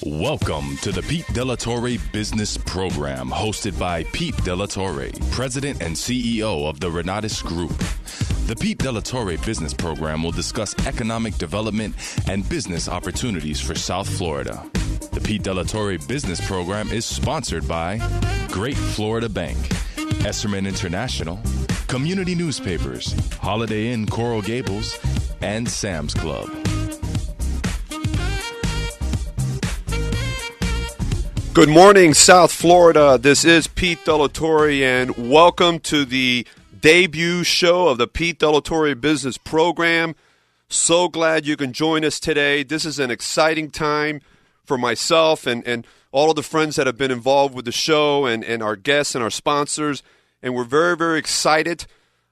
Welcome to the Pete De La Torre Business Program, hosted by Pete De La Torre, President and CEO of the Renatus Group. The Pete De La Torre Business Program will discuss economic development and business opportunities for South Florida. The Pete De La Torre Business Program is sponsored by Great Florida Bank, Esserman International, Community Newspapers, Holiday Inn Coral Gables, and Sam's Club. Good morning, South Florida. This is Pete De La Torre, and welcome to the debut show of the Pete De La Torre Business Program. So glad you can join us today. This is an exciting time for myself and all of the friends that have been involved with the show and our guests and our sponsors. And we're very, very excited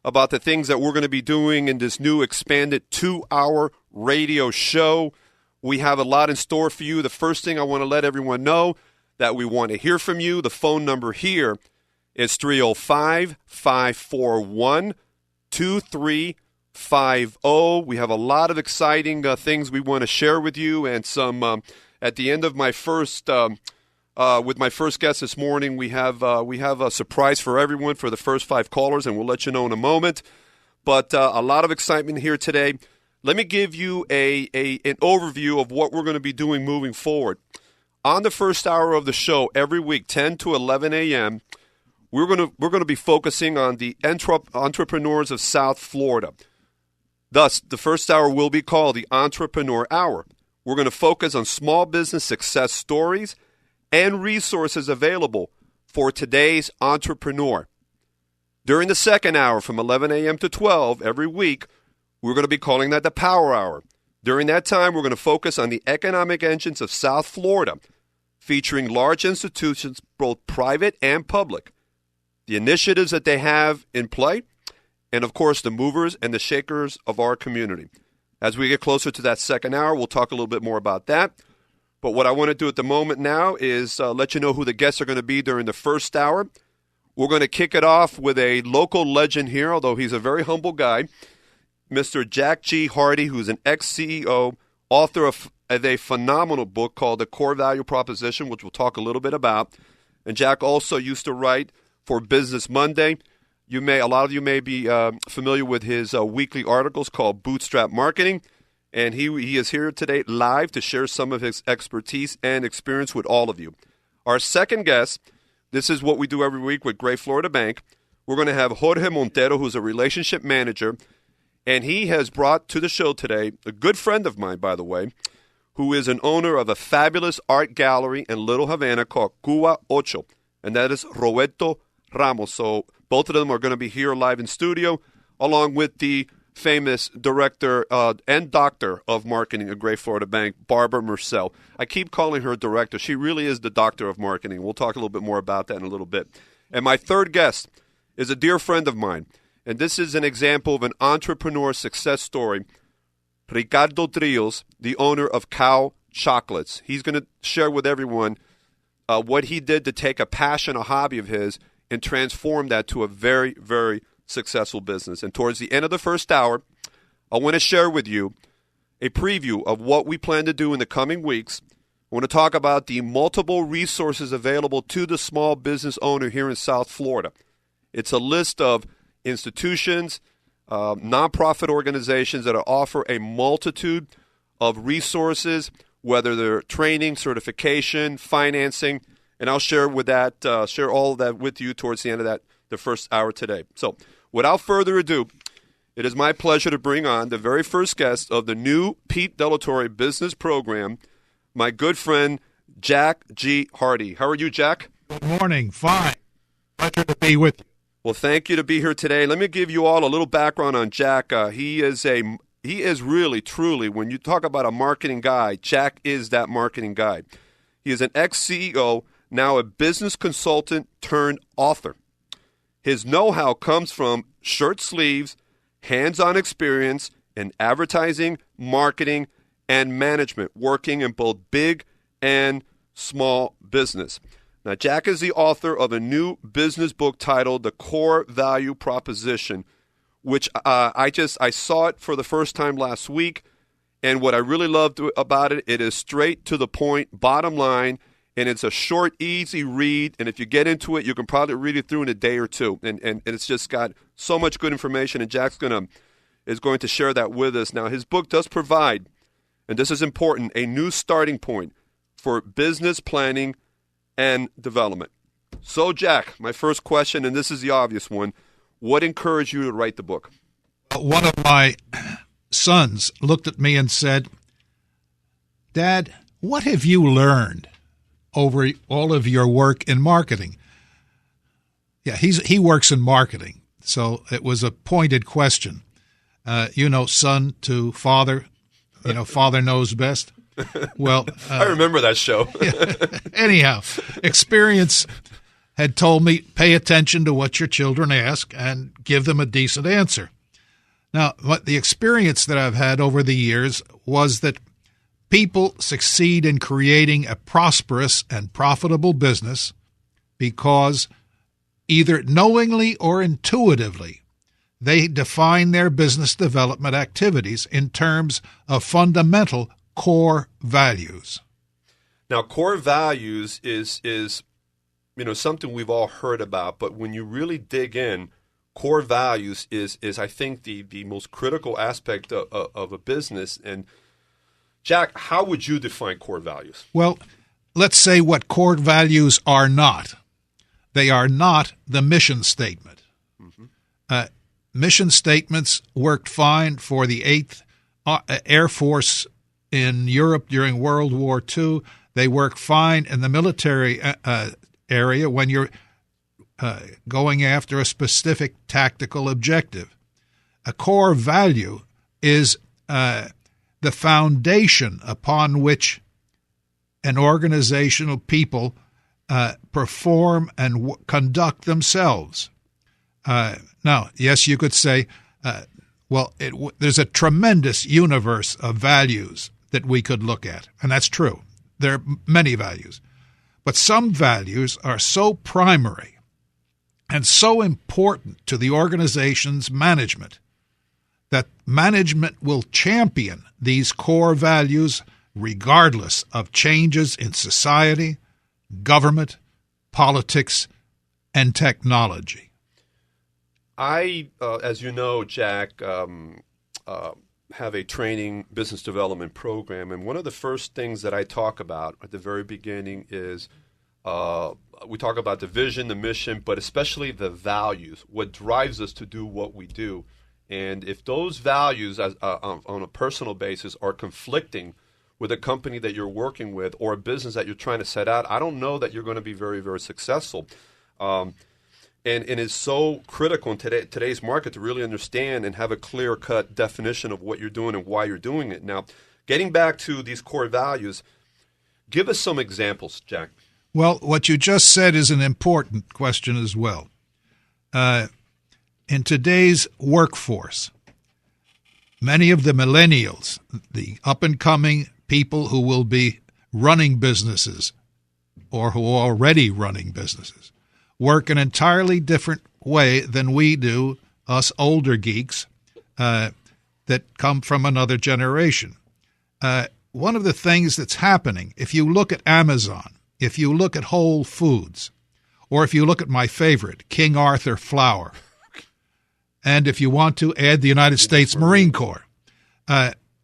about the things that we're going to be doing in this new expanded 2-hour radio show. We have a lot in store for you. The first thing I want to let everyone know that we want to hear from you. The phone number here is 305-541-2350. We have a lot of exciting things we want to share with you, and some at the end of my first with my first guest this morning, we have a surprise for everyone for the first 5 callers, and we'll let you know in a moment. But a lot of excitement here today. Let me give you an overview of what we're going to be doing moving forward. On the first hour of the show, every week, 10 to 11 a.m., we're going to be focusing on the entrepreneurs of South Florida. Thus, the first hour will be called the Entrepreneur Hour. We're going to focus on small business success stories and resources available for today's entrepreneur. During the second hour, from 11 a.m. to 12 every week, we're going to be calling that the Power Hour. During that time, we're going to focus on the economic engines of South Florida, featuring large institutions, both private and public, the initiatives that they have in play, and, of course, the movers and the shakers of our community. As we get closer to that second hour, we'll talk a little bit more about that. But what I want to do at the moment now is let you know who the guests are going to be during the first hour. We're going to kick it off with a local legend here, although he's a very humble guy, Mr. Jack G. Hardy, who's an ex-CEO, author of a phenomenal book called The Core Value Proposition, which we'll talk a little bit about. And Jack also used to write for Business Monday. A lot of you may be familiar with his weekly articles called Bootstrap Marketing. And he is here today live to share some of his expertise and experience with all of you. Our second guest, this is what we do every week with Great Florida Bank. We're going to have Jorge Montero, who's a relationship manager. And he has brought to the show today a good friend of mine, by the way, who is an owner of a fabulous art gallery in Little Havana called Cuba Ocho, and that is Roberto Ramos. So both of them are going to be here live in studio, along with the famous director and doctor of marketing at Great Florida Bank, Barbara Murcell. I keep calling her director. She really is the doctor of marketing. We'll talk a little bit more about that in a little bit. And my third guest is a dear friend of mine. And this is an example of an entrepreneur success story. Ricardo Trios, the owner of Cow Chocolates. He's going to share with everyone what he did to take a passion, a hobby of his, and transform that to a very, very successful business. And towards the end of the first hour, I want to share with you a preview of what we plan to do in the coming weeks. I want to talk about the multiple resources available to the small business owner here in South Florida. It's a list of institutions, nonprofit organizations that offer a multitude of resources, whether they're training, certification, financing, and I'll share all of that with you towards the end of the first hour today. So, without further ado, it is my pleasure to bring on the very first guest of the new Pete De La Torre Business Program, my good friend Jack G. Hardy. How are you, Jack? Good morning. Fine. Pleasure to be with you. Well, thank you to be here today. Let me give you all a little background on Jack. He is really, truly, when you talk about a marketing guy, Jack is that marketing guy. He is an ex-CEO, now a business consultant turned author. His know-how comes from shirt sleeves, hands-on experience in advertising, marketing, and management, working in both big and small business. Now, Jack is the author of a new business book titled The Core Value Proposition, which I saw it for the first time last week, And what I really loved about it, it is straight to the point, bottom line, and it's a short, easy read. And if you get into it, you can probably read it through in a day or two. And it's just got so much good information, and Jack's is going to share that with us. Now, his book does provide, and this is important, a new starting point for business planning and development. So, Jack, my first question, and this is the obvious one, what encouraged you to write the book? One of my sons looked at me and said, "Dad, what have you learned over all of your work in marketing?" Yeah, he works in marketing, so it was a pointed question. Son to father, father knows best. Well, I remember that show. Anyhow, experience had told me, pay attention to what your children ask and give them a decent answer. Now, what the experience that I've had over the years was that people succeed in creating a prosperous and profitable business because either knowingly or intuitively, they define their business development activities in terms of fundamental core values. Now, core values is something we've all heard about, but when you really dig in, core values is I think the most critical aspect of a business. And Jack, how would you define core values? Well, let's say what core values are not. They are not the mission statement. Mm-hmm. Mission statements worked fine for the 8th Air Force in Europe during World War II. They work fine in the military area when you're going after a specific tactical objective. A core value is the foundation upon which an organizational people perform and conduct themselves. Now, yes, you could say, there's a tremendous universe of values that we could look at, and that's true. There are many values. But some values are so primary and so important to the organization's management that management will champion these core values regardless of changes in society, government, politics, and technology. I, as you know, Jack, have a training business development program, and one of the first things that I talk about at the very beginning is we talk about the vision, the mission, but especially the values, what drives us to do what we do. And if those values on a personal basis are conflicting with a company that you're working with or a business that you're trying to set out, I don't know that you're going to be very, very successful. And it's so critical in today's market to really understand and have a clear-cut definition of what you're doing and why you're doing it. Now, getting back to these core values, give us some examples, Jack. Well, what you just said is an important question as well. In today's workforce, many of the millennials, the up-and-coming people who will be running businesses or who are already running businesses, work an entirely different way than we do, us older geeks that come from another generation. One of the things that's happening, if you look at Amazon, if you look at Whole Foods, or if you look at my favorite, King Arthur Flour, and if you want to add the United States Marine Corps,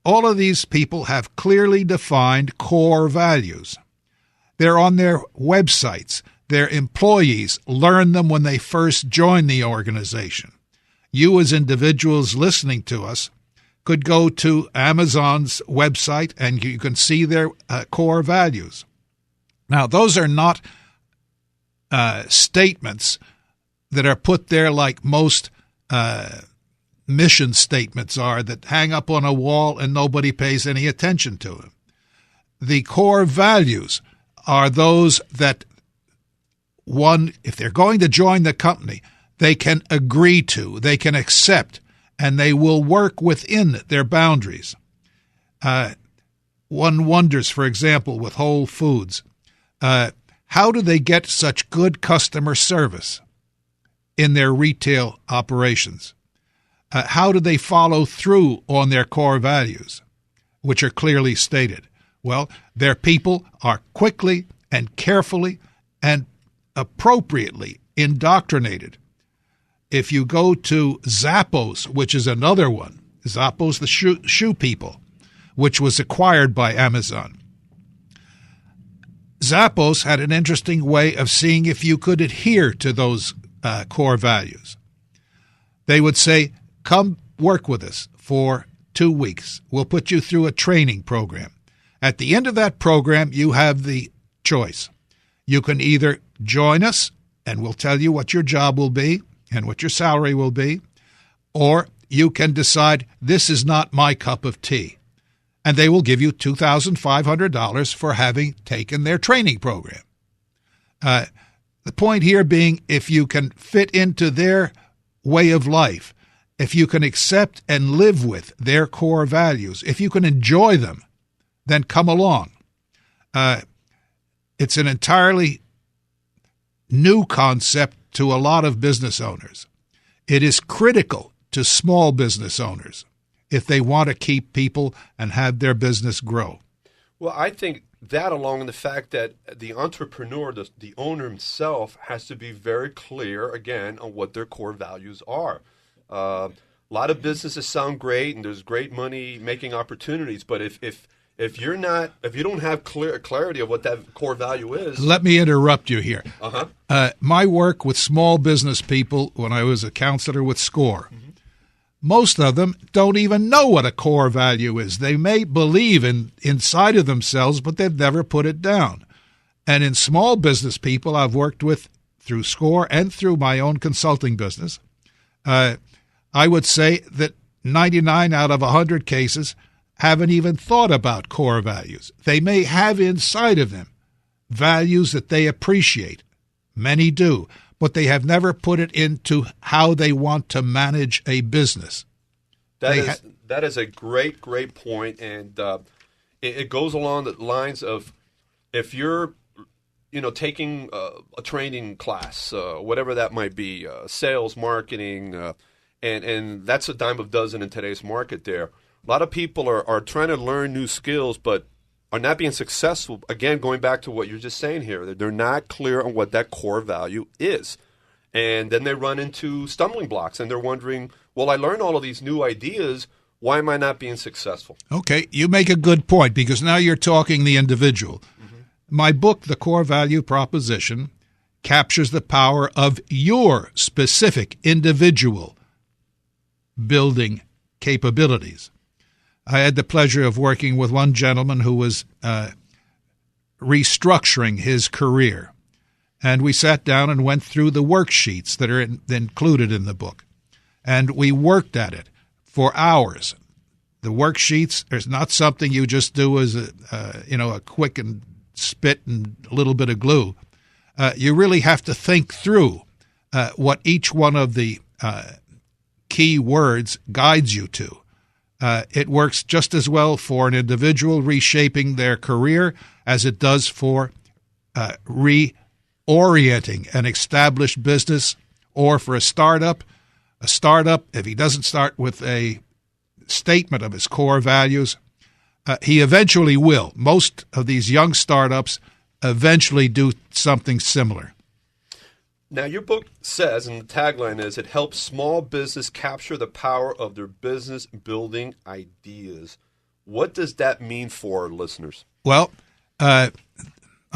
all of these people have clearly defined core values. They're on their websites. Their employees learn them when they first join the organization. You as individuals listening to us could go to Amazon's website and you can see their core values. Now, those are not statements that are put there like most mission statements are that hang up on a wall and nobody pays any attention to them. The core values are those that one, if they're going to join the company, they can agree to, they can accept, and they will work within their boundaries. One wonders, for example, with Whole Foods, how do they get such good customer service in their retail operations? How do they follow through on their core values? which are clearly stated. Well, their people are quickly and carefully and appropriately indoctrinated. If you go to Zappos, which is another one, Zappos, the shoe people, which was acquired by Amazon. Zappos had an interesting way of seeing if you could adhere to those core values. They would say, come work with us for 2 weeks. We'll put you through a training program. At the end of that program, you have the choice. You can either join us, and we'll tell you what your job will be and what your salary will be, or you can decide, this is not my cup of tea. And they will give you $2,500 for having taken their training program. The point here being, if you can fit into their way of life, if you can accept and live with their core values, if you can enjoy them, then come along. It's an entirely new concept to a lot of business owners. It is critical to small business owners if they want to keep people and have their business grow. Well, I think that, along with the fact that the entrepreneur, the owner himself, has to be very clear, again, on what their core values are. A lot of businesses sound great, and there's great money-making opportunities, but if you don't have clarity of what that core value is. Let me interrupt you here. My work with small business people when I was a counselor with SCORE, most of them don't even know what a core value is. They may believe inside of themselves, but they've never put it down. And in small business people I've worked with through SCORE and through my own consulting business, I would say that 99 out of 100 cases haven't even thought about core values. They may have inside of them values that they appreciate. Many do, but they have never put it into how they want to manage a business. That is a great point, and it goes along the lines of, if you're taking a training class, whatever that might be, sales, marketing, and that's a dime a dozen in today's market there. A lot of people are trying to learn new skills, but are not being successful. Again, going back to what you're just saying here, they're not clear on what that core value is. And then they run into stumbling blocks, and they're wondering, well, I learned all of these new ideas. Why am I not being successful? Okay, you make a good point, because now you're talking the individual. My book, The Core Value Proposition, captures the power of your specific individual building capabilities. I had the pleasure of working with one gentleman who was restructuring his career. And we sat down and went through the worksheets that are included in the book. And we worked at it for hours. The worksheets is not something you just do as a quick and spit and a little bit of glue. You really have to think through what each one of the key words guides you to. It works just as well for an individual reshaping their career as it does for reorienting an established business, or for a startup. A startup, if he doesn't start with a statement of his core values, he eventually will. Most of these young startups eventually do something similar. Now, your book says, and the tagline is, it helps small business capture the power of their business building ideas. What does that mean for our listeners? Well, I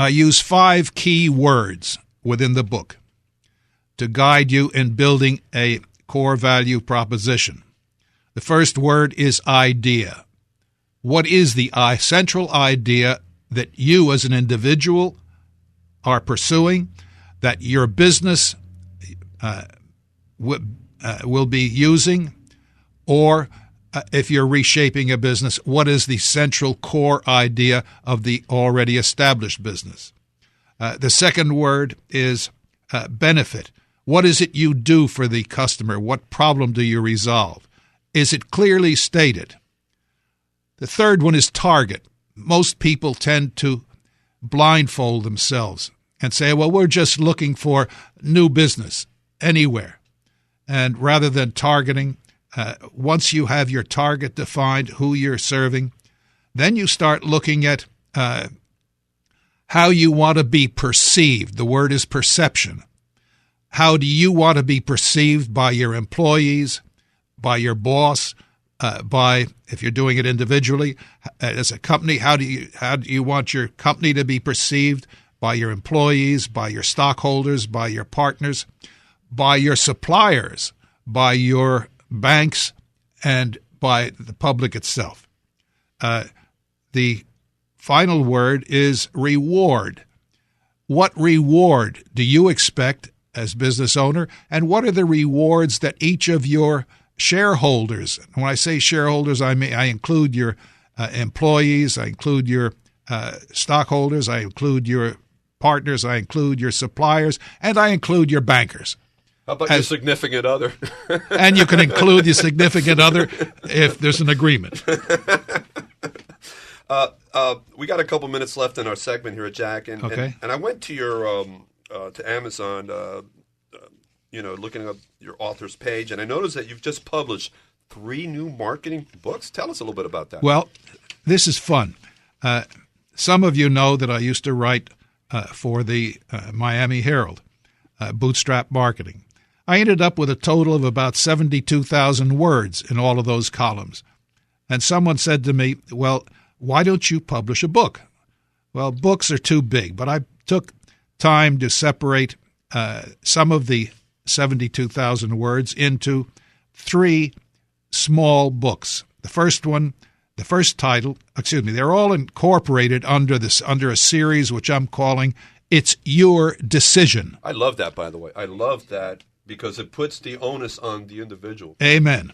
use 5 key words within the book to guide you in building a core value proposition. The first word is idea. What is the central idea that you as an individual are pursuing, that your business will be using, or if you're reshaping a business, what is the central core idea of the already established business? The second word is benefit. What is it you do for the customer? What problem do you resolve? Is it clearly stated? The third one is target. Most people tend to blindfold themselves and say, well, we're just looking for new business anywhere. And rather than targeting, once you have your target defined, who you're serving, Then you start looking at how you want to be perceived. The word is perception. How do you want to be perceived by your employees, by your boss, by, if you're doing it individually, as a company, how do you want your company to be perceived by your employees, by your stockholders, by your partners, by your suppliers, by your banks, and by the public itself? The final word is reward. What reward do you expect as business owner, and what are the rewards that each of your shareholders, and when I say shareholders, I include your employees, I include your stockholders, I include your partners, I include your suppliers, and I include your bankers. How about your significant other? And you can include your significant other if there's an agreement. We got a couple minutes left in our segment here, Jack, and I went to your to Amazon, looking up your author's page, and I noticed that you've just published 3 new marketing books. Tell us a little bit about that. Well, this is fun. Some of you know that I used to write for the Miami Herald, bootstrap marketing. I ended up with a total of about 72,000 words in all of those columns. And someone said to me, well, why don't you publish a book? Well, books are too big, but I took time to separate some of the 72,000 words into 3 small books. The first title, they're all incorporated under a series which I'm calling It's Your Decision. I love that, by the way. I love that because it puts the onus on the individual. Amen.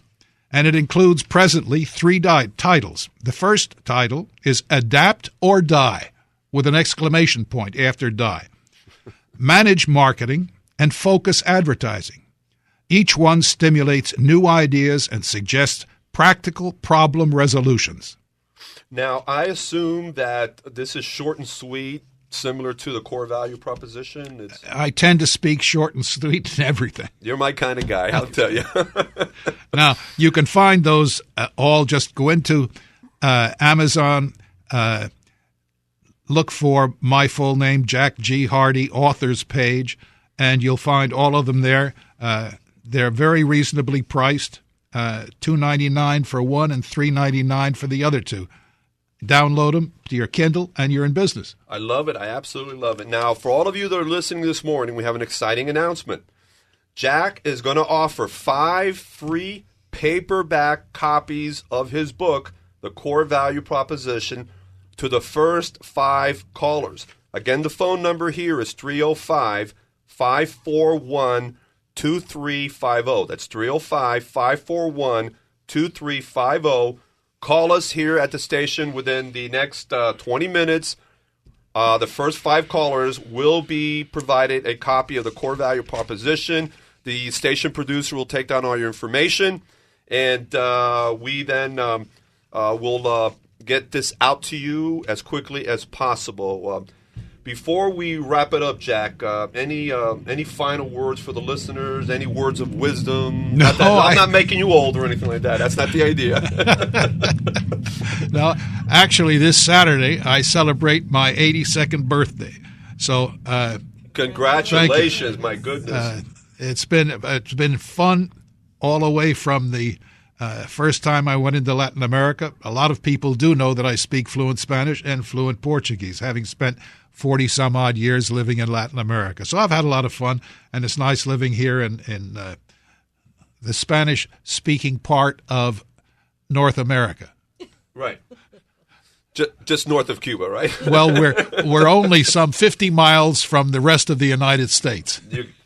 And it includes presently 3 titles. The first title is Adapt or Die, with an exclamation point after die. Manage marketing and focus advertising. Each one stimulates new ideas and suggests practical problem resolutions. Now, I assume that this is short and sweet, similar to the core value proposition. I tend to speak short and sweet in everything. You're my kind of guy, I'll tell you. Now, you can find those all. Just go into Amazon, look for my full name, Jack G. Hardy, author's page, and you'll find all of them there. They're very reasonably priced, $2.99 for one and $3.99 for the other 2. Download them to your Kindle, and you're in business. I love it. I absolutely love it. Now, for all of you that are listening this morning, we have an exciting announcement. Jack is going to offer 5 free paperback copies of his book, The Core Value Proposition, to the first 5 callers. Again, the phone number here is 305-541-2350. That's 305-541-2350. Call us here at the station within the next 20 minutes. The first 5 callers will be provided a copy of the Core Value Proposition. The station producer will take down all your information, and we then will get this out to you as quickly as possible. Before we wrap it up, Jack, any final words for the listeners? Any words of wisdom? No, I'm not making you old or anything like that. That's not the idea. No, actually, this Saturday I celebrate my 82nd birthday. So, congratulations! My goodness, it's been fun all the way from the first time I went into Latin America. A lot of people do know that I speak fluent Spanish and fluent Portuguese, having spent 40-some-odd years living in Latin America. So I've had a lot of fun, and it's nice living here in the Spanish-speaking part of North America. Right. Just north of Cuba, right? Well, we're only some 50 miles from the rest of the United States.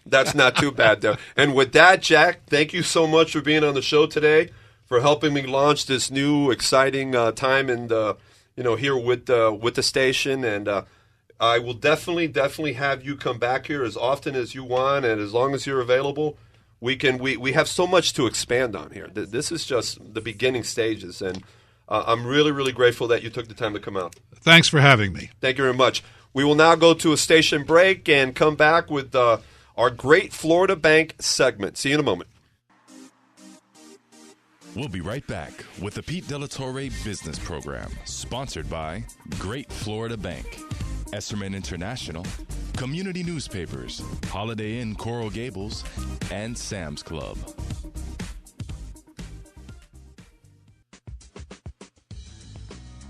That's not too bad, though. And with that, Jack, thank you so much for being on the show today, for helping me launch this new exciting time and here with the station. And I will definitely have you come back here as often as you want, and as long as you're available. We have so much to expand on here. This is just the beginning stages, and I'm really, really grateful that you took the time to come out. Thanks for having me. Thank you very much. We will now go to a station break and come back with our Great Florida Bank segment. See you in a moment. We'll be right back with the Pete Delatorre Business Program, sponsored by Great Florida Bank, Esserman International, Community Newspapers, Holiday Inn Coral Gables, and Sam's Club.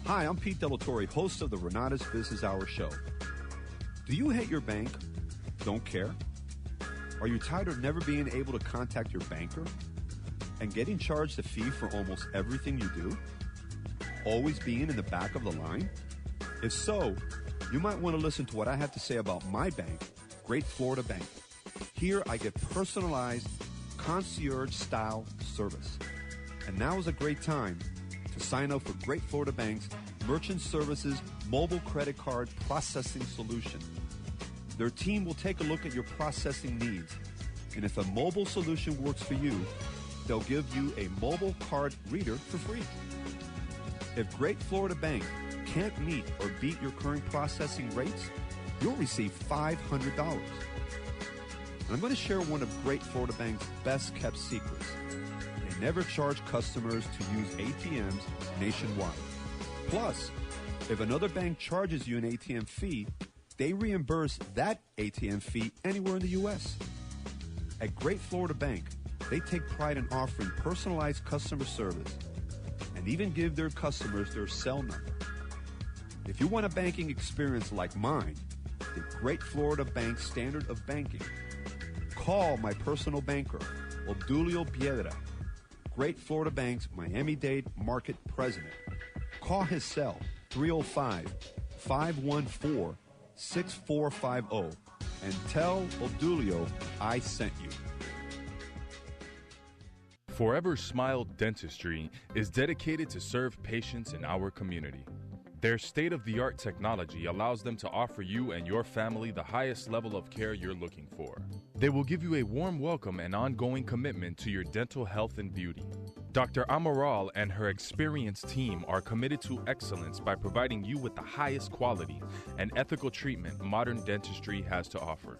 Hi, I'm Pete Delatorre, host of the Renata's Business Hour Show. Do you hate your bank? Don't care? Are you tired of never being able to contact your banker and getting charged a fee for almost everything you do? Always being in the back of the line? If so, you might want to listen to what I have to say about my bank, Great Florida Bank. Here I get personalized, concierge-style service. And now is a great time to sign up for Great Florida Bank's Merchant Services Mobile Credit Card Processing Solution. Their team will take a look at your processing needs, and if a mobile solution works for you, they'll give you a mobile card reader for free. If Great Florida Bank can't meet or beat your current processing rates, you'll receive $500. And I'm going to share one of Great Florida Bank's best-kept secrets. They never charge customers to use ATMs nationwide. Plus, if another bank charges you an ATM fee, they reimburse that ATM fee anywhere in the U.S. At Great Florida Bank, they take pride in offering personalized customer service and even give their customers their cell number. If you want a banking experience like mine, the Great Florida Bank Standard of Banking, call my personal banker, Obdulio Piedra, Great Florida Bank's Miami-Dade Market President. Call his cell, 305-514-6450, and tell Obdulio I sent you. Forever Smile Dentistry is dedicated to serve patients in our community. Their state-of-the-art technology allows them to offer you and your family the highest level of care you're looking for. They will give you a warm welcome and ongoing commitment to your dental health and beauty. Dr. Amaral and her experienced team are committed to excellence by providing you with the highest quality and ethical treatment modern dentistry has to offer.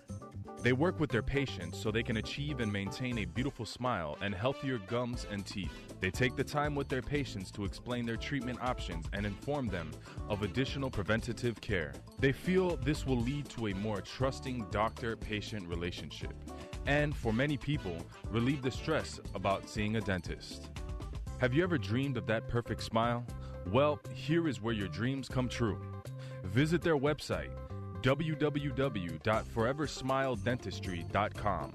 They work with their patients so they can achieve and maintain a beautiful smile and healthier gums and teeth. They take the time with their patients to explain their treatment options and inform them of additional preventative care. They feel this will lead to a more trusting doctor-patient relationship and, for many people, relieve the stress about seeing a dentist. Have you ever dreamed of that perfect smile? Well, here is where your dreams come true. Visit their website, www.foreversmiledentistry.com.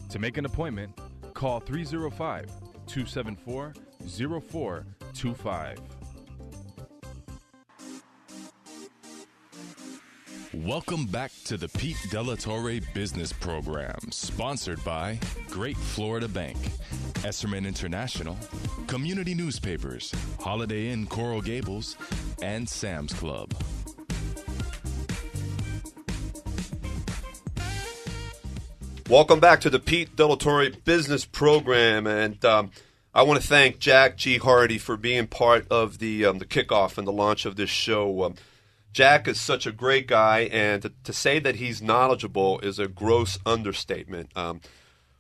To make an appointment, call 305-274-0425. Welcome back to the Pete Delatorre Business Program, sponsored by Great Florida Bank, Esserman International, Community Newspapers, Holiday Inn Coral Gables, and Sam's Club. Welcome back to the Pete Delatorre Business Program, and I want to thank Jack G. Hardy for being part of the kickoff and the launch of this show. Jack is such a great guy, and to say that he's knowledgeable is a gross understatement.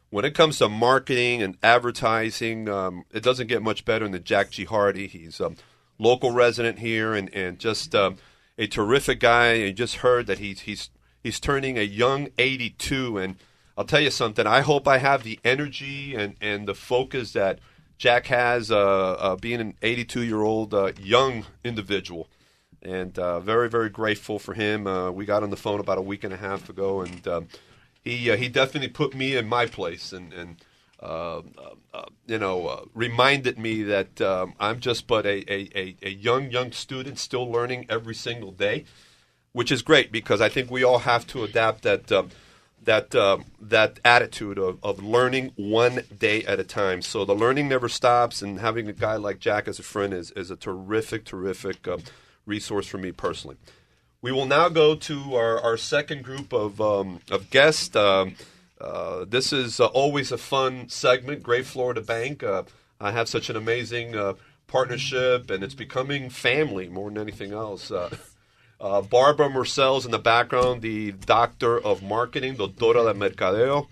When it comes to marketing and advertising, it doesn't get much better than Jack G. Hardy. He's a local resident here and just a terrific guy. You just heard that he's turning a young 82, and I'll tell you something. I hope I have the energy and the focus that Jack has, being an 82-year-old young individual. And very, very grateful for him. We got on the phone about a week and a half ago, and he definitely put me in my place and reminded me that I'm just but a young student still learning every single day, which is great because I think we all have to adapt that attitude of learning one day at a time. So the learning never stops, and having a guy like Jack as a friend is a terrific resource for me personally. We will now go to our second group of guests. This is always a fun segment, Great Florida Bank. I have such an amazing partnership, and it's becoming family more than anything else. Barbara Mercel's in the background, the doctor of marketing, doctora de mercadeo.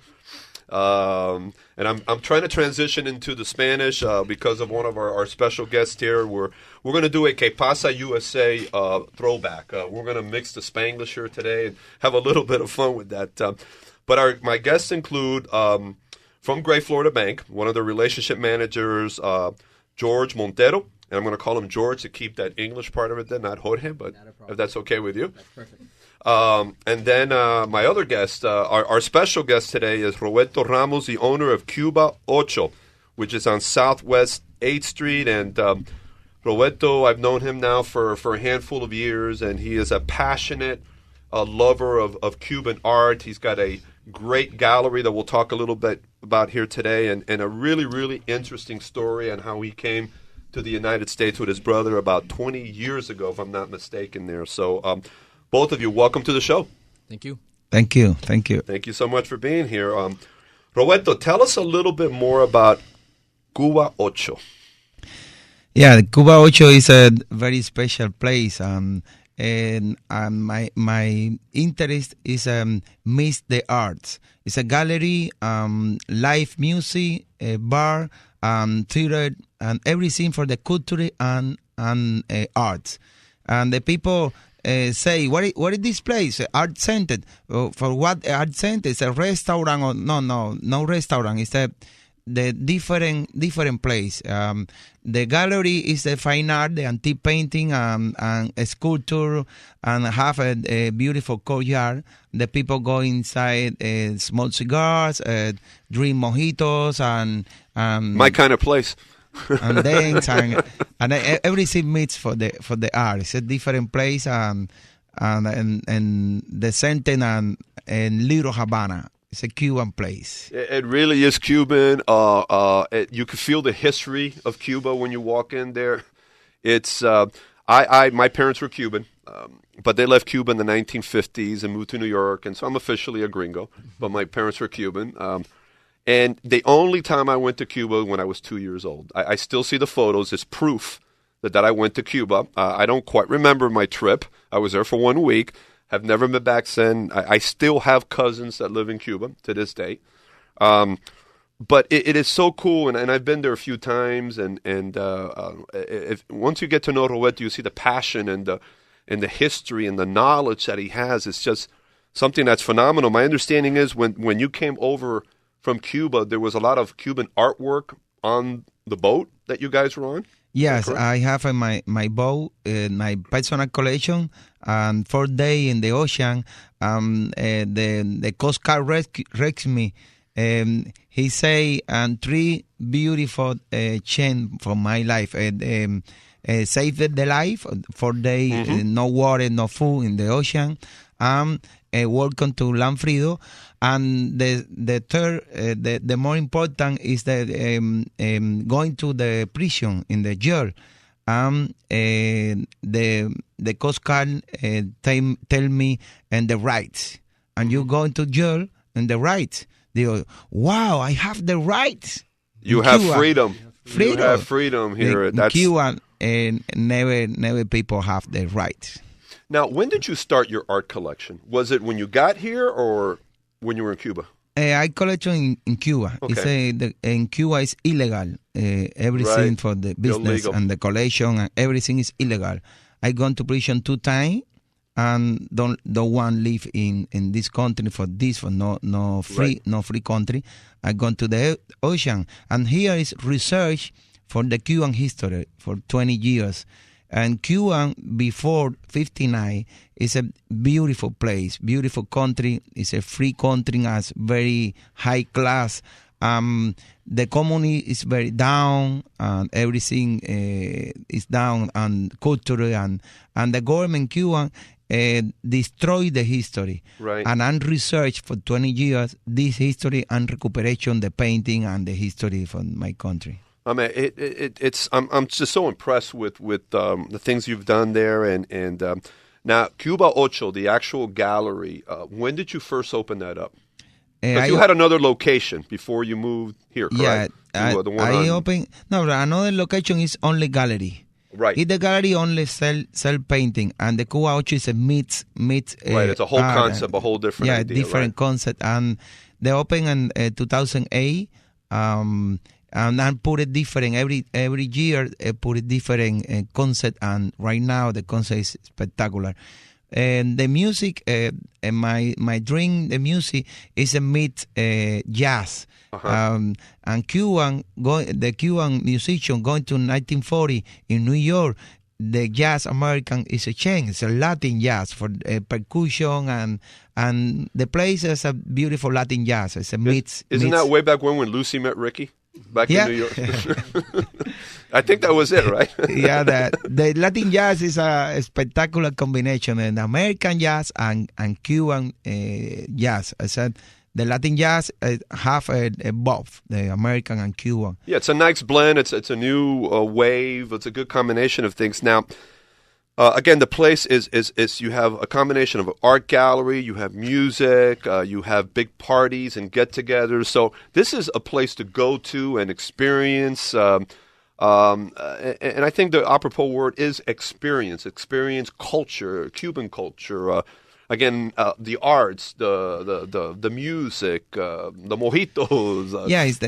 And I'm trying to transition into the Spanish because of one of our special guests here. We're going to do a Que Pasa USA throwback. We're going to mix the Spanglish here today and have a little bit of fun with that. But my guests include, from Gray Florida Bank, one of the relationship managers, George Montero. And I'm going to call him George to keep that English part of it then, not Jorge, but if that's okay with you. That's perfect. And then my other guest, our special guest today is Roberto Ramos, the owner of Cuba Ocho, which is on Southwest 8th Street. And Roberto, I've known him now for a handful of years, and he is a passionate lover of Cuban art. He's got a great gallery that we'll talk a little bit about here today, and a really, really interesting story on how he came to the United States with his brother about 20 years ago, if I'm not mistaken there. So both of you, welcome to the show. Thank you. Thank you. Thank you. Thank you so much for being here. Roberto, tell us a little bit more about Cuba Ocho. Yeah, Cuba Ocho is a very special place, and my interest is Miss the Arts. It's a gallery, live music, a bar, theater, and everything for the culture and arts. And the people say, what is this place? Art center. For what art center? It's a restaurant or no restaurant. It's the different place. The gallery is the fine art, the antique painting, and a sculpture, and have a beautiful courtyard. The people go inside, smoke cigars, drink mojitos, and my kind of place. And dance, and everything meets for the art. It's a different place, and the center and Little Havana. It's a Cuban place. It really is Cuban. You can feel the history of Cuba when you walk in there. It's my parents were Cuban, but they left Cuba in the 1950s and moved to New York, and so I'm officially a gringo. But my parents were Cuban. And the only time I went to Cuba when I was 2 years old. I still see the photos as proof that I went to Cuba. I don't quite remember my trip. I was there for 1 week. Have never been back since. I still have cousins that live in Cuba to this day. But it is so cool, and I've been there a few times. And if once you get to know Roberto, you see the passion and the history and the knowledge that he has. It's just something that's phenomenal. My understanding is when you came over from Cuba, there was a lot of Cuban artwork on the boat that you guys were on? Yes, I have my boat, my personal collection, and 4 days in the ocean. The Coast Guard rescued me. He say, and 3 beautiful chains for my life. Saved the life, 4 days, no water, no food in the ocean. Welcome to Lanfrido. And the third, the more important is that going to the prison in the jail. The Coast Guard tell me and the rights, and you go into jail and the rights. They go, wow, I have the rights. You have freedom. You have freedom here. In Cuba, never people have the rights. Now, when did you start your art collection? Was it when you got here or when you were in Cuba? I collection in Cuba. Okay. In Cuba is illegal. Everything for the business Illegal. and the collection and everything is illegal. I gone to prison 2 times and don't want live in this country for no free country. I gone to the ocean, and here is research for the Cuban history for 20 years. And Cuba before 59 is a beautiful place, beautiful country. It's a free country, has very high class. The community is very down, and everything is down, and culture, and the government Cuba destroyed the history. Right. And I researched for 20 years this history and recuperation, the painting and the history from my country. I mean, I'm just so impressed with the things you've done there, and now Cuba Ocho, the actual gallery. When did you first open that up? But you had another location before you moved here, correct? Yeah, The one opened. No, another location is only gallery. Right. The gallery only sell painting, and the Cuba 8 is a meets. Right, it's a whole concept, a whole different idea. Different right? concept, and they opened in 2008. And then put it different every year. Put it different concept, and right now the concept is spectacular. And the music, my dream, the music is a meet jazz. And the Cuban musician going to 1940 in New York. The jazz American is a change. It's a Latin jazz for percussion, and the place is a beautiful Latin jazz. It's a meets. Isn't that way back when Lucy met Ricky? Back in New York. I think that was it, right? The Latin jazz is a spectacular combination, and American jazz and Cuban jazz. I said the Latin jazz have both the American and Cuban. Yeah, it's a nice blend. It's a new wave. It's a good combination of things. Now, again, the place is you have a combination of an art gallery, you have music, you have big parties and get-togethers. So this is a place to go to and experience. And I think the apropos word is experience culture, Cuban culture. Again, the arts, the music, the mojitos. It's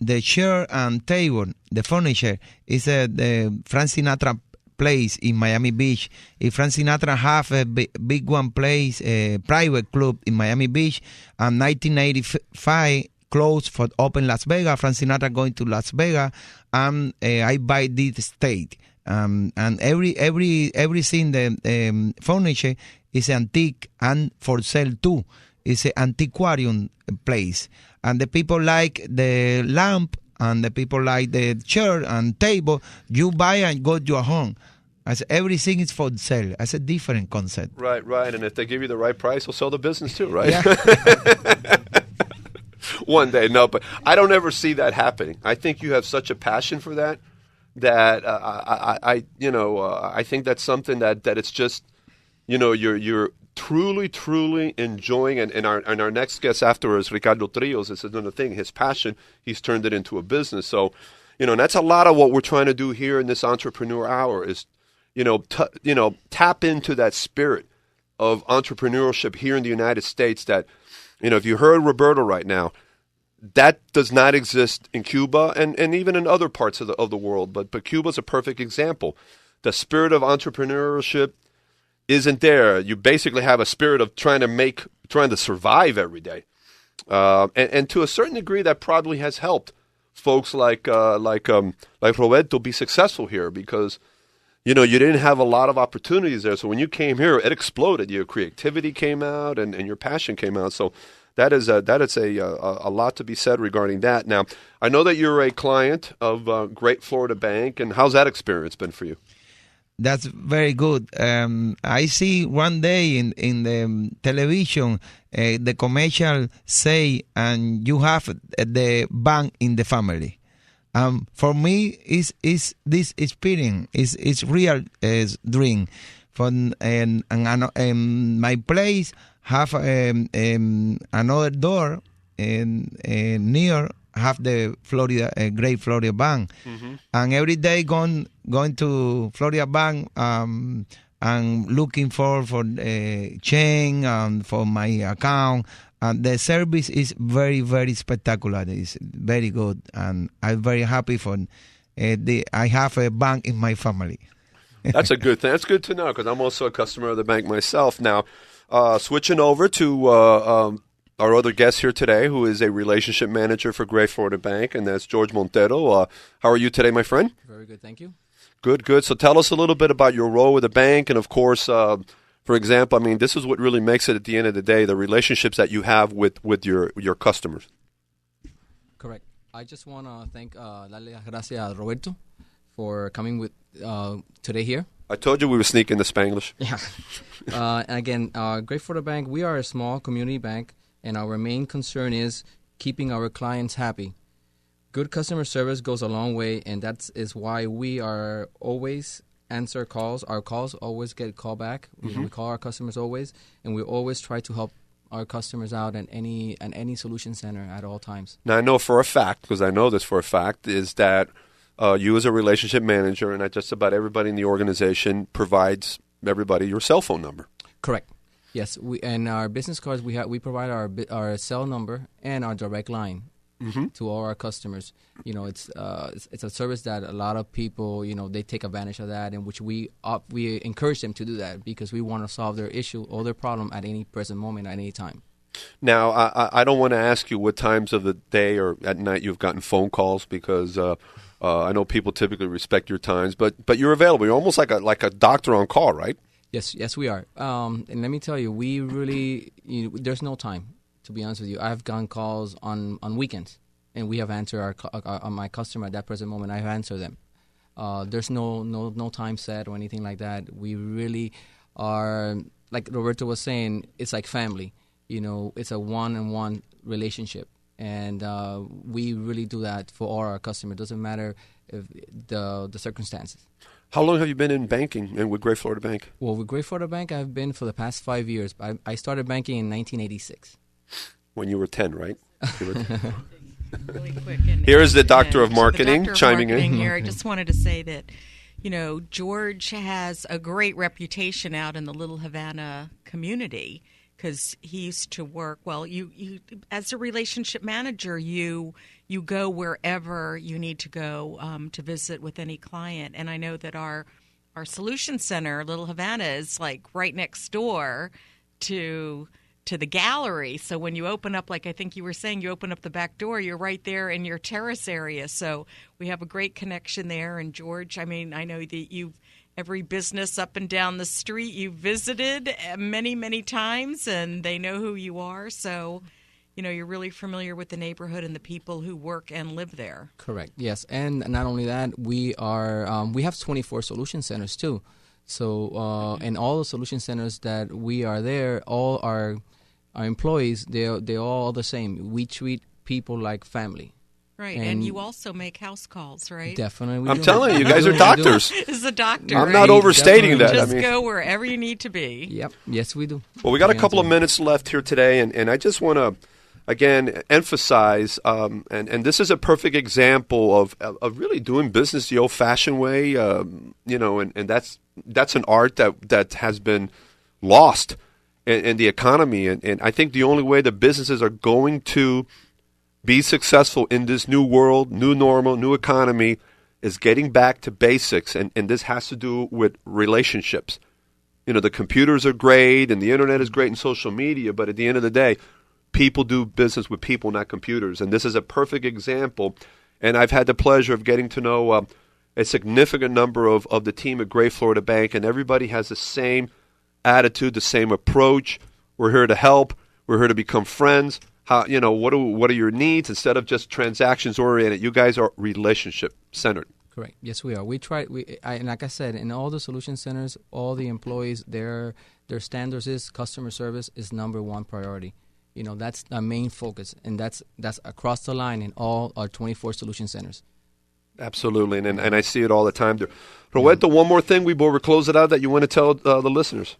the chair and table, the furniture is the Frank Sinatra place in Miami Beach. If Frank Sinatra have a big one place, a private club in Miami Beach, and 1985 closed for open Las Vegas. Frank Sinatra going to Las Vegas, and I buy this estate. And everything the furniture is antique and for sale too. It's an antiquarian place, and the people like the lamp, and the people like the chair and table. You buy and go to your home. As everything is for sale. That's a different concept. Right. And if they give you the right price, they'll sell the business too, right? Yeah. One day, no, but I don't ever see that happening. I think you have such a passion for that. I think that's something that it's just, you're truly enjoying, and our next guest after is Ricardo Trios. This is another thing. His passion, he's turned it into a business. So, and that's a lot of what we're trying to do here in this Entrepreneur Hour is, tap into that spirit of entrepreneurship here in the United States. That, if you heard Roberto right now, that does not exist in Cuba and even in other parts of the world. But Cuba's a perfect example. The spirit of entrepreneurship isn't there. You basically have a spirit of trying to survive every day. And to a certain degree, that probably has helped folks like Roberto be successful here because, you didn't have a lot of opportunities there. So when you came here, it exploded. Your creativity came out and your passion came out. So that is a lot to be said regarding that. Now, I know that you're a client of Great Florida Bank, and how's that experience been for you? That's very good. I see one day in the television the commercial say, and you have the bank in the family. For me, is this experience is real dream. And my place have another door near have the Great Florida Bank, and every day going to Florida Bank and looking for change for my account. And the service is very, very spectacular. It's very good, and I'm very happy for I have a bank in my family. That's a good thing. That's good to know because I'm also a customer of the bank myself. Now, switching over to our other guest here today, who is a relationship manager for Great Florida Bank, and that's George Montero. How are you today, my friend? Very good, thank you. Good. So tell us a little bit about your role with the bank, and of course, for example, this is what really makes it at the end of the day, the relationships that you have with your customers. Correct. I just want to thank darle las gracias a Roberto for coming with today here. I told you we were sneaking the Spanglish. Yeah. Again, Great Florida Bank, we are a small community bank, and our main concern is keeping our clients happy. Good customer service goes a long way, and that is why we are always answer calls. Our calls always get called back. We call our customers always, and we always try to help our customers out at any solution center at all times. Now, I know for a fact, because I know this for a fact, is that you as a relationship manager, and just about everybody in the organization provides everybody your cell phone number. Correct. Yes, and our business cards we provide our cell number and our direct line to all our customers. It's a service that a lot of people they take advantage of that, and which we encourage them to do that because we want to solve their issue or their problem at any present moment at any time. Now, I don't want to ask you what times of the day or at night you've gotten phone calls because I know people typically respect your times, but you're available. You're almost like a doctor on call, right? Yes, we are. And let me tell you, we really there's no time. To be honest with you, I've gotten calls on weekends, and we have answered my customer at that present moment. I've answered them. There's no time set or anything like that. We really are, like Roberto was saying, it's like family. It's a one-on-one relationship, and we really do that for all our customers. It doesn't matter if the circumstances. How long have you been in banking and with Great Florida Bank? Well, with Great Florida Bank, I've been for the past 5 years. I started banking in 1986. When you were 10, right? Really quick. Here's the Doctor of Marketing chiming in. Here. I just wanted to say that, George has a great reputation out in the Little Havana community because he used to work. Well, you as a relationship manager, you go wherever you need to go to visit with any client. And I know that our solution center, Little Havana, is like right next door to the gallery. So when you open up, like I think you were saying, you open up the back door, you're right there in your terrace area. So we have a great connection there. And George, I know that every business up and down the street you've visited many, many times, and they know who you are. So, you're really familiar with the neighborhood and the people who work and live there. Correct. Yes. And not only that, we have 24 solution centers too. So, and all the solution centers that we are there, all our employees, they're all the same. We treat people like family. Right, and you also make house calls, right? Definitely. I'm telling you guys are doctors. Is a doctor. I'm right? not overstating that. Just go wherever you need to be. Yep. Yes, we do. Well, we got a couple of minutes left here today, and I just want to, again, emphasize, and this is a perfect example of really doing business the old-fashioned way, and that's an art that has been lost in the economy, and I think the only way the businesses are going to be successful in this new world, new normal, new economy is getting back to basics, and this has to do with relationships. The computers are great, and the internet is great, and social media, but at the end of the day, people do business with people, not computers, and this is a perfect example, and I've had the pleasure of getting to know a significant number of the team at Great Florida Bank, and everybody has the same attitude, the same approach. We're here to help. We're here to become friends. What are your needs instead of just transactions oriented? You guys are relationship centered. Correct. Yes, we are. And like I said, in all the solution centers, all the employees, their standards is customer service is number one priority. That's our main focus, and that's across the line in all our 24 solution centers. Absolutely, and I see it all the time there. Roberto, one more thing before we close it out that you want to tell the listeners.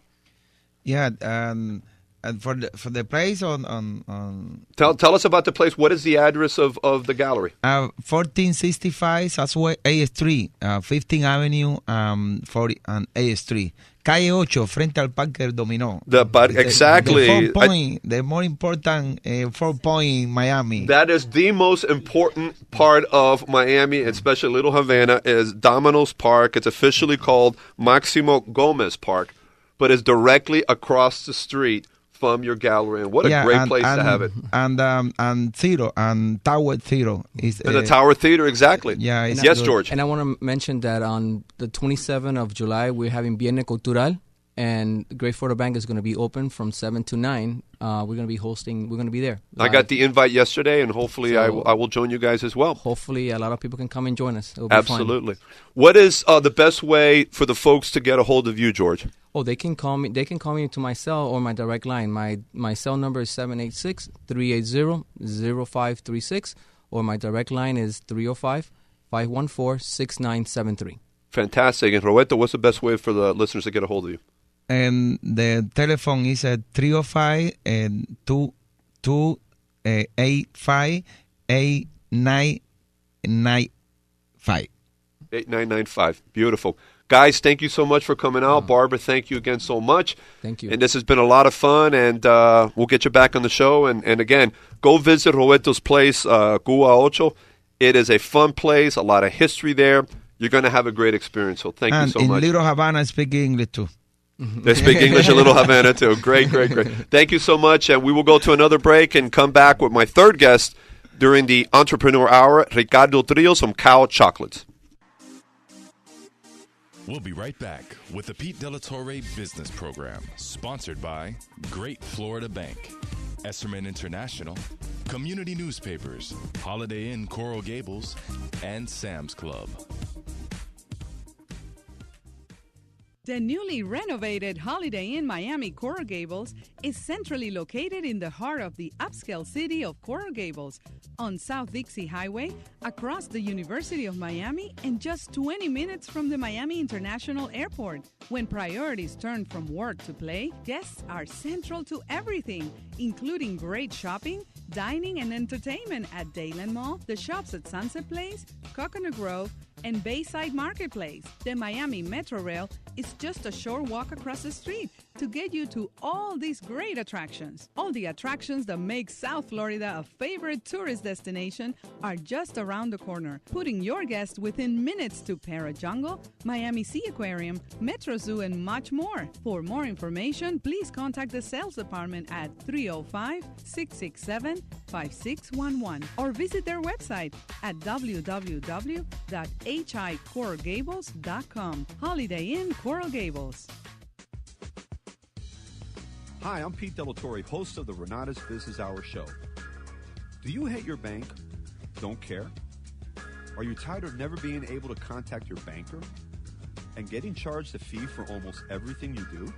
Yeah, and for the place on tell us about the place. What is the address of the gallery? 1465 Southwest A Street, 15th Avenue, 40 and A Street. Calle 8, frente al Parque del Dominó. Exactly. The more important 4 point in Miami. That is the most important part of Miami, especially Little Havana, is Domino's Park. It's officially called Maximo Gomez Park, but it's directly across the street from your gallery, and what a great place to have it. And Theater and Tower Theater is the Tower Theater, exactly. Yeah, yes, good. George. And I want to mention that on the 27th of July, we're having Viernes Cultural, and Great Florida Bank is going to be open from 7 to 9. We're going to be there. I got the invite yesterday, and hopefully I will join you guys as well. Hopefully a lot of people can come and join us. It'll be absolutely fun. What is the best way for the folks to get a hold of you, George? Oh, they can call me to my cell or my direct line. My cell number is 786-380-0536, or my direct line is 305-514-6973. Fantastic. And Roberto, what's the best way for the listeners to get a hold of you? And the telephone is at 305-285-8995. 8995. Beautiful. Guys, thank you so much for coming out. Barbara, thank you again so much. Thank you. And this has been a lot of fun, and we'll get you back on the show. And again, go visit Roberto's place, Cuba Ocho. It is a fun place, a lot of history there. You're going to have a great experience. So thank you so much. And in Little Havana, I speak English too. They speak English in Little Havana too. Great. Thank you so much. And we will go to another break and come back with my third guest during the Entrepreneur Hour, Ricardo Trios from Cow Chocolates. We'll be right back with the Pete De La Torre Business Program, sponsored by Great Florida Bank, Esserman International, Community Newspapers, Holiday Inn Coral Gables, and Sam's Club. The newly renovated Holiday Inn Miami Coral Gables is centrally located in the heart of the upscale city of Coral Gables, on South Dixie Highway, across the University of Miami, and just 20 minutes from the Miami International Airport. When priorities turn from work to play, guests are central to everything, including great shopping, dining, and entertainment at Dayland Mall, the shops at Sunset Place, Coconut Grove, and Bayside Marketplace. The Miami Metro Rail is just a short walk across the street to get you to all these great attractions. All the attractions that make South Florida a favorite tourist destination are just around the corner, putting your guests within minutes to Para Jungle, Miami Sea Aquarium, Metro Zoo, and much more. For more information, please contact the sales department at 305-667-5611 or visit their website at www.hicoralgables.com. Holiday Inn Coral Gables. Hi, I'm Pete De La Torre, host of the Renata's Business Hour show. Do you hate your bank? Don't care? Are you tired of never being able to contact your banker and getting charged a fee for almost everything you do?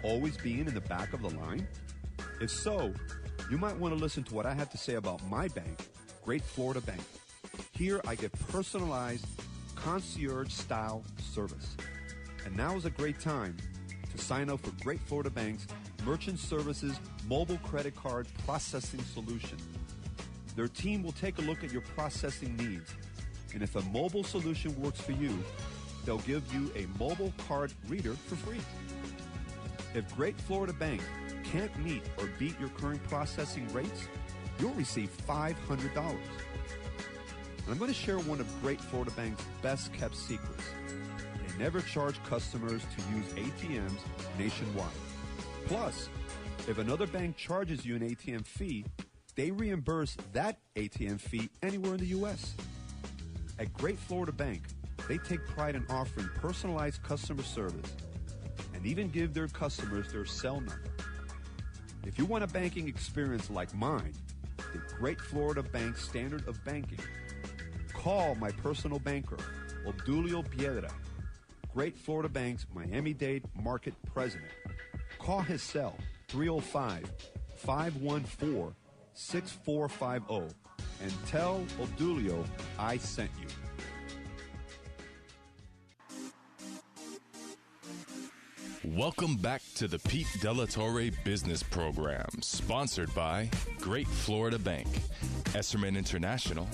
Always being in the back of the line? If so, you might want to listen to what I have to say about my bank, Great Florida Bank. Here I get personalized, concierge-style service. And now is a great time to sign up for Great Florida Bank's Merchant Services Mobile Credit Card Processing Solution. Their team will take a look at your processing needs, and if a mobile solution works for you, they'll give you a mobile card reader for free. If Great Florida Bank can't meet or beat your current processing rates, you'll receive $500. And I'm going to share one of Great Florida Bank's best-kept secrets. They never charge customers to use ATMs nationwide. Plus, if another bank charges you an ATM fee, they reimburse that ATM fee anywhere in the U.S. At Great Florida Bank, they take pride in offering personalized customer service and even give their customers their cell number. If you want a banking experience like mine, the Great Florida Bank Standard of Banking, call my personal banker, Obdulio Piedra, Great Florida Bank's Miami-Dade Market President. Call his cell, 305-514-6450, and tell Obdulio I sent you. Welcome back to the Pete De La Torre Business Program, sponsored by Great Florida Bank, Esserman International,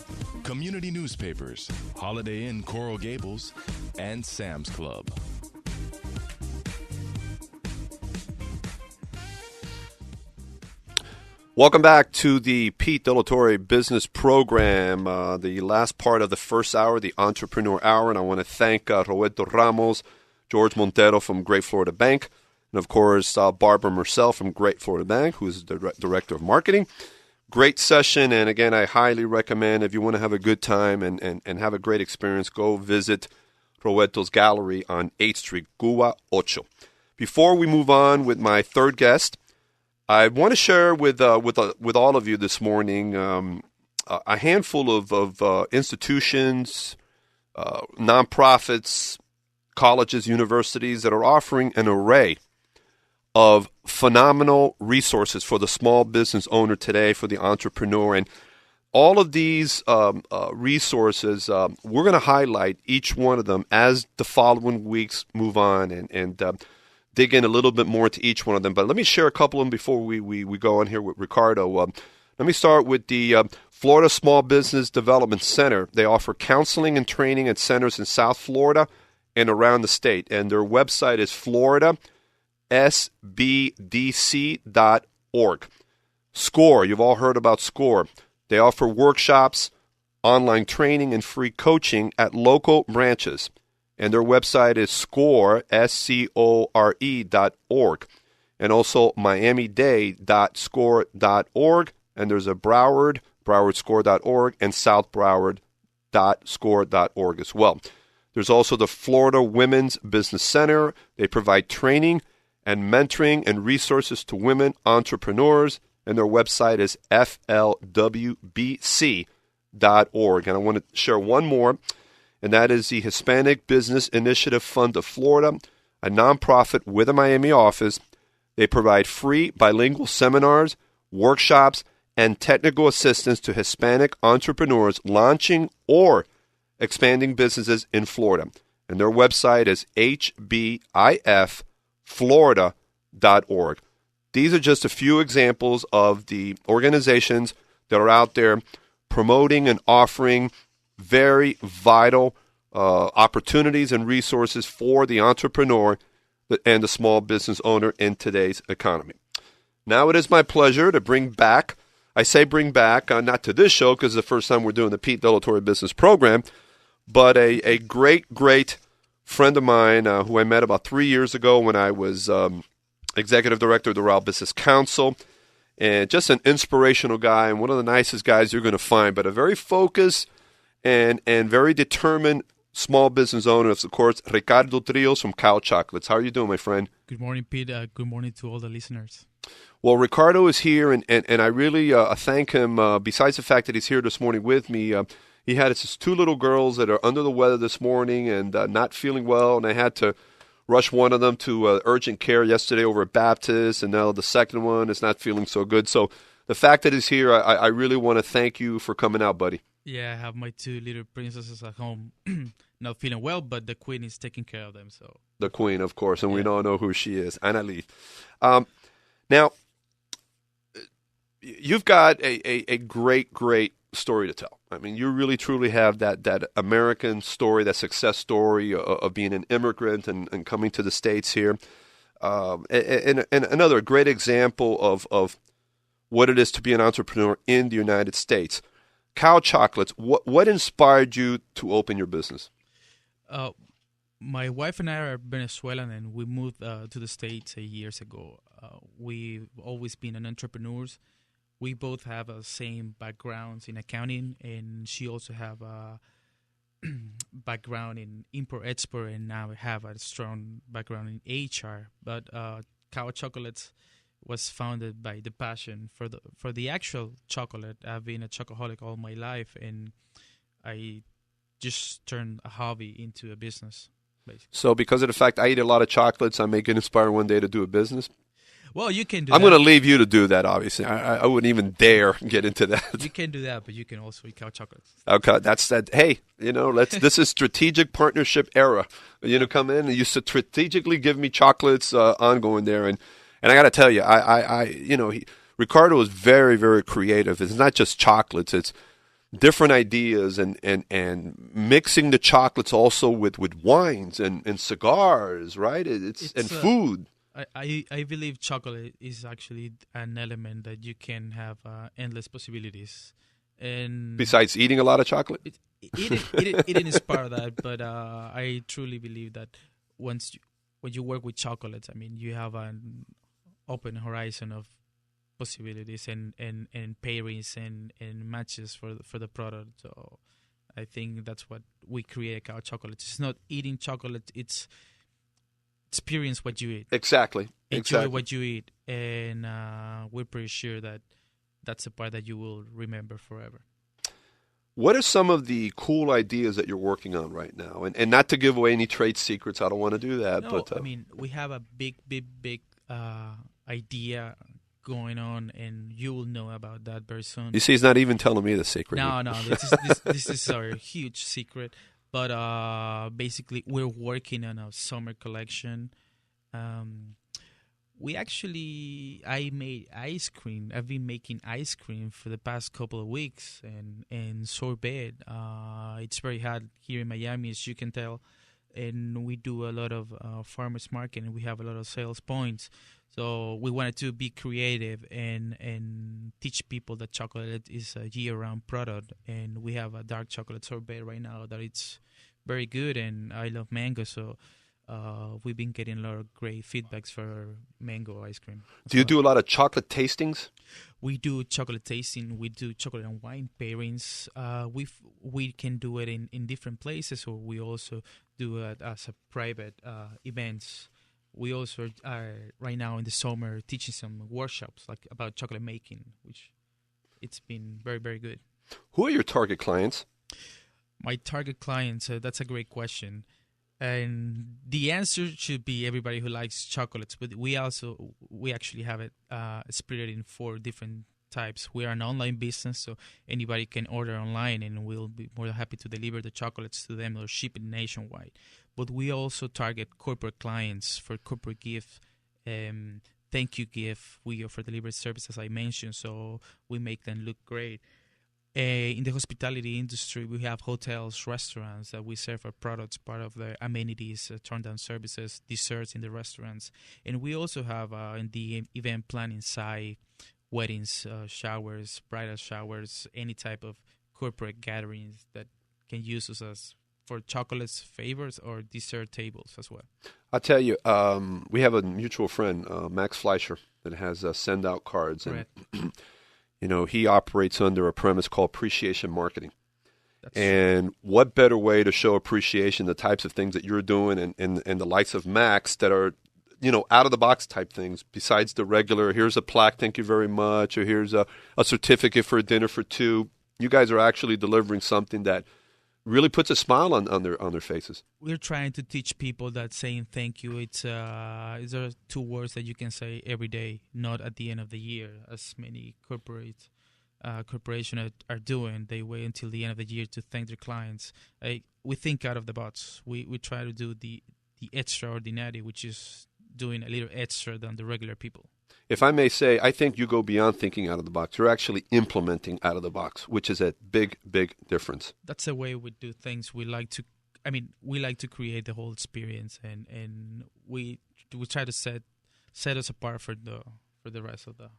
Community Newspapers, Holiday Inn Coral Gables, and Sam's Club. Welcome back to the Pete De La Torre Business Program, the last part of the first hour, the Entrepreneur Hour, and I want to thank Roberto Ramos, George Montero from Great Florida Bank, and of course Barbara Murcell from Great Florida Bank, who is the Director of Marketing. Great session, and again, I highly recommend if you want to have a good time and have a great experience, go visit Roberto's Gallery on 8th Street, Cuba Ocho. Before we move on with my third guest, I want to share with all of you this morning a handful of institutions, nonprofits, colleges, universities that are offering an array of phenomenal resources for the small business owner today, for the entrepreneur. And all of these resources, we're going to highlight each one of them as the following weeks move on and dig in a little bit more to each one of them. But let me share a couple of them before we go on here with Ricardo. Let me start with the Florida Small Business Development Center. They offer counseling and training at centers in South Florida and around the state. And their website is floridasbdc.org. SCORE, you've all heard about SCORE. They offer workshops, online training, and free coaching at local branches. And their website is SCORE, SCORE.org. And also miamidade.score.org. And there's a Broward, browardscore.org, and South Broward.score.org as well. There's also the Florida Women's Business Center. They provide training and mentoring and resources to women entrepreneurs, and their website is flwbc.org. And I want to share one more, and that is the Hispanic Business Initiative Fund of Florida, a nonprofit with a Miami office. They provide free bilingual seminars, workshops, and technical assistance to Hispanic entrepreneurs launching or expanding businesses in Florida. And their website is hbiflorida.org. These are just a few examples of the organizations that are out there promoting and offering very vital opportunities and resources for the entrepreneur and the small business owner in today's economy. Now it is my pleasure to bring back, not to this show because it's the first time we're doing the Pete Delatorre Business Program, but a great, great friend of mine who I met about 3 years ago when I was executive director of the Rural Business Council, and just an inspirational guy and one of the nicest guys you're going to find, but a very focused and very determined small business owner, of course, Ricardo Trios from Cow Chocolates. How are you doing, my friend? Good morning, Pete. Good morning to all the listeners. Well, Ricardo is here, and I really thank him. Besides the fact that he's here this morning with me, he had his two little girls that are under the weather this morning and not feeling well, and I had to rush one of them to urgent care yesterday over at Baptist, and now the second one is not feeling so good. So the fact that he's here, I really want to thank you for coming out, buddy. Yeah, I have my two little princesses at home, not feeling well, but the queen is taking care of them. So the queen, of course, and we all know who she is, Annalise. Now, you've got a great, great story to tell. I mean, you really, truly have that American story, that success story of being an immigrant and coming to the States here. And another great example of what it is to be an entrepreneur in the United States. Cow Chocolates, what inspired you to open your business? My wife and I are Venezuelan, and we moved to the States years ago. We've always been entrepreneurs. We both have the same backgrounds in accounting, and she also have a background in import-export, and now we have a strong background in HR. But Cow Chocolates was founded by the passion for the actual chocolate. I've been a chocoholic all my life, and I just turned a hobby into a business, basically. So because of the fact I eat a lot of chocolates, I may get inspired one day to do a business? Well, you can do I'm that. going to leave you to do that, obviously. I wouldn't even dare get into that. You can do that, but you can also eat Cow Chocolates. Okay, that's that. Hey, this is strategic partnership era. Come in and you strategically give me chocolates ongoing there. And I got to tell you, Ricardo is very, very creative. It's not just chocolates. It's different ideas and mixing the chocolates also with wines and cigars, right? It's food. I believe chocolate is actually an element that you can have endless possibilities. And besides eating a lot of chocolate? Eating is part of that, but I truly believe that when you work with chocolates, I mean, you have an open horizon of possibilities and pairings and matches for the product. So I think that's what we create at Cow Chocolates. It's not eating chocolate, it's experience what you eat. Exactly. Enjoy what you eat, and we're pretty sure that that's a part that you will remember forever. What are some of the cool ideas that you're working on right now? And not to give away any trade secrets, I don't want to do that. No, but I mean, we have a big idea going on, and you will know about that very soon. You see, he's not even telling me the secret. No, this is our huge secret. But basically, we're working on a summer collection. I made ice cream. I've been making ice cream for the past couple of weeks, and sorbet. It's very hot here in Miami, as you can tell, and we do a lot of farmers market, and we have a lot of sales points. So we wanted to be creative and teach people that chocolate is a year-round product, and we have a dark chocolate sorbet right now that it's very good, and I love mango, so. We've been getting a lot of great feedbacks for mango ice cream. Do you do a lot of chocolate tastings? We do chocolate tasting. We do chocolate and wine pairings. We can do it in different places, or we also do it as a private events. We also are right now in the summer teaching some workshops like about chocolate making, which it's been very, very good. Who are your target clients? My target clients, that's a great question. And the answer should be everybody who likes chocolates, but we actually have it split in 4 different types. We are an online business, so anybody can order online, and we'll be more than happy to deliver the chocolates to them or ship it nationwide. But we also target corporate clients for corporate gift, thank you gift. We offer delivery service, as I mentioned, so we make them look great. In the hospitality industry, we have hotels, restaurants that we serve our products, part of the amenities, turn-down services, desserts in the restaurants. And we also have in the event planning side, weddings, showers, bridal showers, any type of corporate gatherings that can use us as for chocolates, favors, or dessert tables as well. I'll tell you, we have a mutual friend, Max Fleischer, that has send-out cards. And you know, he operates under a premise called appreciation marketing. And what better way to show appreciation, the types of things that you're doing and the likes of Max that are, you know, out-of-the-box type things besides the regular, here's a plaque, thank you very much, or here's a certificate for a dinner for 2. You guys are actually delivering something that really puts a smile on their faces. We're trying to teach people that saying thank you, it's are 2 words that you can say every day, not at the end of the year, as many corporations are doing. They wait until the end of the year to thank their clients. We think out of the box. We try to do the extraordinary, which is doing a little extra than the regular people. If I may say, I think you go beyond thinking out of the box. You're actually implementing out of the box, which is a big, big difference. That's the way we do things. We like to create the whole experience, and we try to set us apart for the rest of the.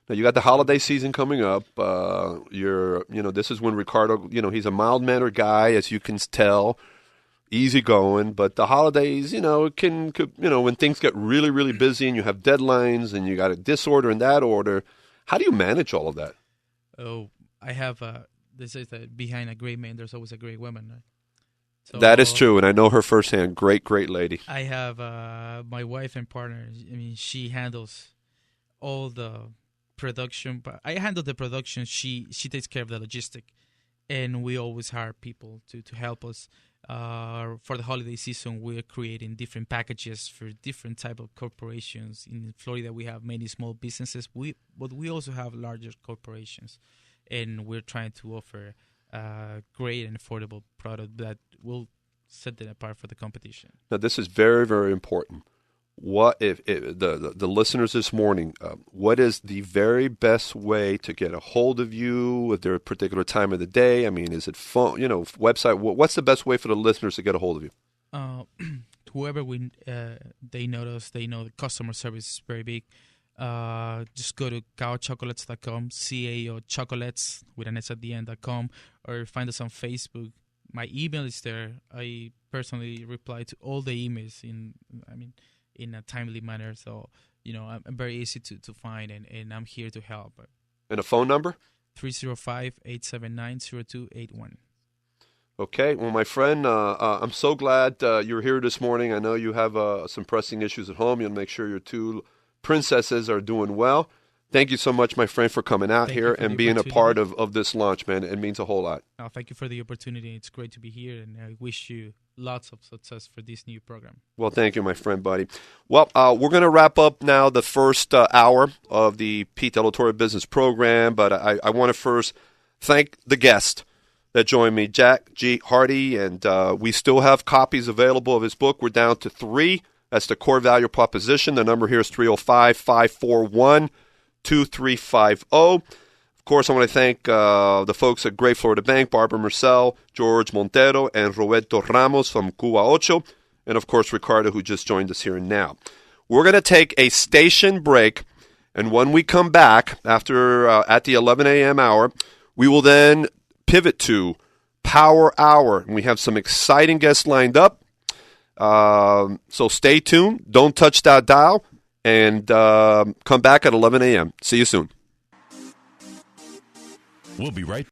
Now you got the holiday season coming up. This is when Ricardo, he's a mild-mannered guy, as you can tell. Easy going, but the holidays, when things get really, really busy and you have deadlines and you got a disorder in that order, how do you manage all of that? Oh, I have they say that behind a great man, there's always a great woman. Right? So, that is true, and I know her firsthand. Great, great lady. I have my wife and partner. I mean, she handles all the production, but I handle the production. She takes care of the logistic, and we always hire people to help us. For the holiday season, we're creating different packages for different type of corporations. In Florida, we have many small businesses, but we also have larger corporations, and we're trying to offer a great and affordable product that will set them apart for the competition. Now, this is very, very important. What if the listeners this morning? What is the very best way to get a hold of you at their particular time of the day? I mean, is it phone? Website? What's the best way for the listeners to get a hold of you? Whoever they know us, they know the customer service is very big. Just go to caochocolates.com, CAO chocolates with an S at the end.com, or find us on Facebook. My email is there. I personally reply to all the emails in a timely manner. So, I'm very easy to find, and I'm here to help. And a phone number? 305-879-0281. Okay. Well, my friend, I'm so glad you're here this morning. I know you have some pressing issues at home. You'll make sure your 2 princesses are doing well. Thank you so much, my friend, for coming out here and being a part of this launch, man. It means a whole lot. Oh, thank you for the opportunity. It's great to be here, and I wish you lots of success for this new program. Well, thank you, my friend, buddy. Well, we're going to wrap up now the first hour of the Pete Della Torre Business Program, but I want to first thank the guest that joined me, Jack G. Hardy, and we still have copies available of his book. We're down to 3. That's the core value proposition. The number here is 305-541-2350. Of course, I want to thank the folks at Great Florida Bank, Barbara Marcel, George Montero, and Roberto Ramos from Cuba Ocho, and of course, Ricardo, who just joined us here and now. We're going to take a station break, and when we come back after at the 11 a.m. hour, we will then pivot to Power Hour, and we have some exciting guests lined up. So stay tuned. Don't touch that dial, and come back at 11 a.m. See you soon. We'll be right back.